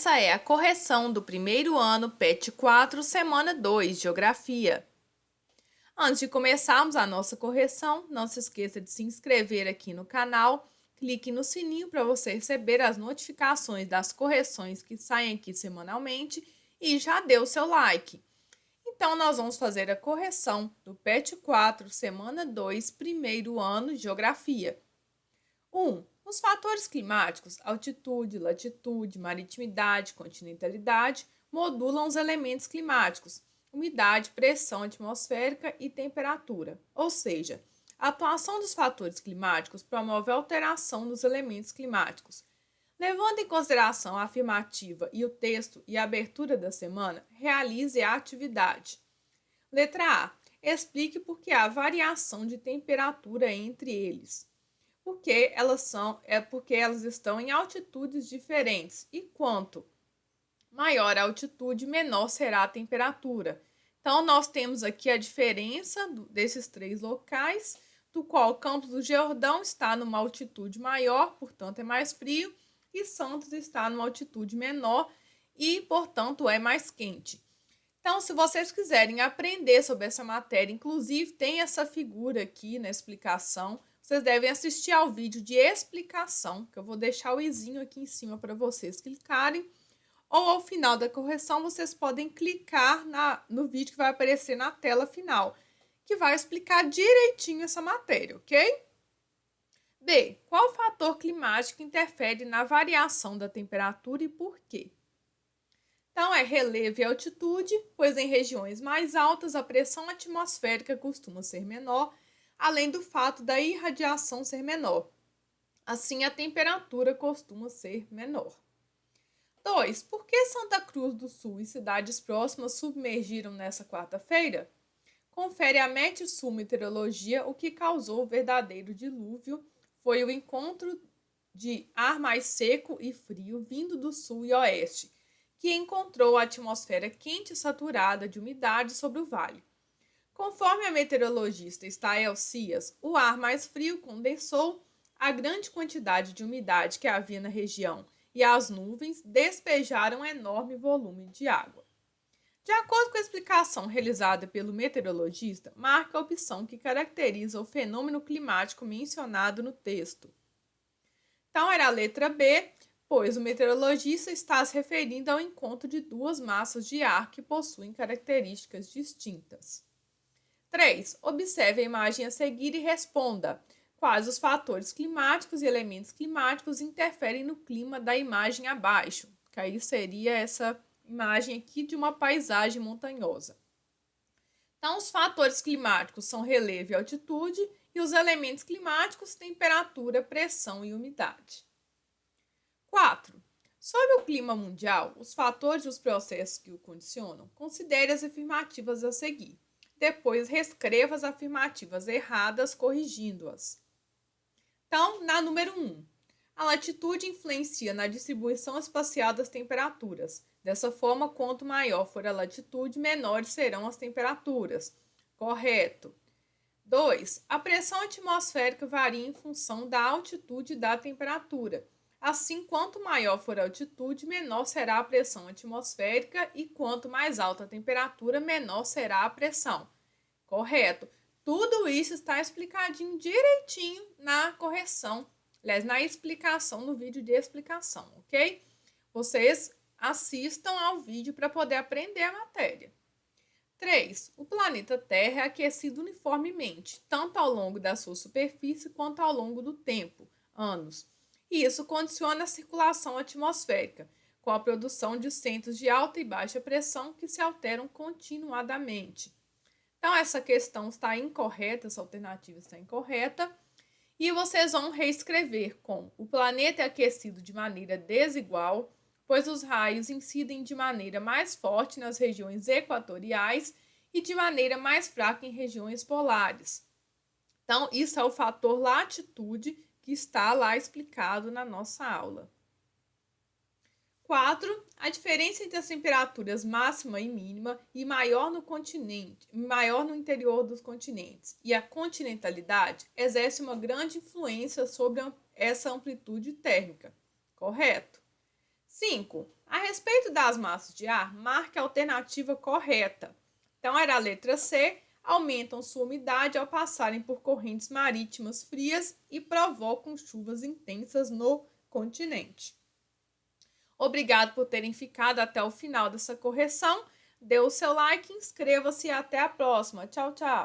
Essa é a correção do primeiro ano PET 4, semana 2, Geografia. Antes de começarmos a nossa correção, não se esqueça de se inscrever aqui no canal, clique no sininho para você receber as notificações das correções que saem aqui semanalmente e já dê o seu like. Então, nós vamos fazer a correção do PET 4, semana 2, primeiro ano, Geografia. 1. Os fatores climáticos, altitude, latitude, maritimidade, continentalidade, modulam os elementos climáticos, umidade, pressão atmosférica e temperatura. Ou seja, a atuação dos fatores climáticos promove a alteração dos elementos climáticos. Levando em consideração a afirmativa e o texto e a abertura da semana, realize a atividade. Letra A. Explique por que há variação de temperatura entre eles. Porque elas estão em altitudes diferentes e quanto maior a altitude, menor será a temperatura. Então, nós temos aqui a diferença desses três locais, do qual Campos do Jordão está numa altitude maior, portanto é mais frio, e Santos está numa altitude menor e, portanto, é mais quente. Então, se vocês quiserem aprender sobre essa matéria, inclusive tem essa figura aqui na explicação, vocês devem assistir ao vídeo de explicação, que eu vou deixar o izinho aqui em cima para vocês clicarem, ou ao final da correção vocês podem clicar no vídeo que vai aparecer na tela final, que vai explicar direitinho essa matéria, ok? B. Qual fator climático interfere na variação da temperatura e por quê? Então, é relevo e altitude, pois em regiões mais altas a pressão atmosférica costuma ser menor, além do fato da irradiação ser menor. Assim, a temperatura costuma ser menor. 2. Por que Santa Cruz do Sul e cidades próximas submergiram nessa quarta-feira? Confere a Metsul Meteorologia o que causou o verdadeiro dilúvio. Foi o encontro de ar mais seco e frio vindo do sul e oeste, que encontrou a atmosfera quente e saturada de umidade sobre o vale. Conforme a meteorologista Stael Cias, o ar mais frio condensou a grande quantidade de umidade que havia na região e as nuvens despejaram um enorme volume de água. De acordo com a explicação realizada pelo meteorologista, marca a opção que caracteriza o fenômeno climático mencionado no texto. Então, era a letra B, pois o meteorologista está se referindo ao encontro de duas massas de ar que possuem características distintas. 3. Observe a imagem a seguir e responda quais os fatores climáticos e elementos climáticos interferem no clima da imagem abaixo, que aí seria essa imagem aqui de uma paisagem montanhosa. Então, os fatores climáticos são relevo e altitude, e os elementos climáticos, temperatura, pressão e umidade. 4. Sobre o clima mundial, os fatores e os processos que o condicionam, considere as afirmativas a seguir. Depois, reescreva as afirmativas erradas, corrigindo-as. Então, na número 1, a latitude influencia na distribuição espacial das temperaturas. Dessa forma, quanto maior for a latitude, menores serão as temperaturas. Correto. 2. A pressão atmosférica varia em função da altitude e da temperatura. Assim, quanto maior for a altitude, menor será a pressão atmosférica e quanto mais alta a temperatura, menor será a pressão. Correto. Tudo isso está explicadinho direitinho na correção, aliás, na explicação, no vídeo de explicação, ok? Vocês assistam ao vídeo para poder aprender a matéria. 3. O planeta Terra é aquecido uniformemente, tanto ao longo da sua superfície quanto ao longo do tempo, anos. E isso condiciona a circulação atmosférica, com a produção de centros de alta e baixa pressão que se alteram continuadamente. Então, essa questão está incorreta, essa alternativa está incorreta. E vocês vão reescrever com: o planeta é aquecido de maneira desigual, pois os raios incidem de maneira mais forte nas regiões equatoriais e de maneira mais fraca em regiões polares. Então, isso é o fator latitude que está lá explicado na nossa aula. 4. A diferença entre as temperaturas máxima e mínima e maior no interior dos continentes e a continentalidade exerce uma grande influência sobre essa amplitude térmica. Correto? 5. A respeito das massas de ar, marque a alternativa correta. Então, era a letra C. Aumentam sua umidade ao passarem por correntes marítimas frias e provocam chuvas intensas no continente. Obrigado por terem ficado até o final dessa correção. Dê o seu like, inscreva-se e até a próxima. Tchau, tchau!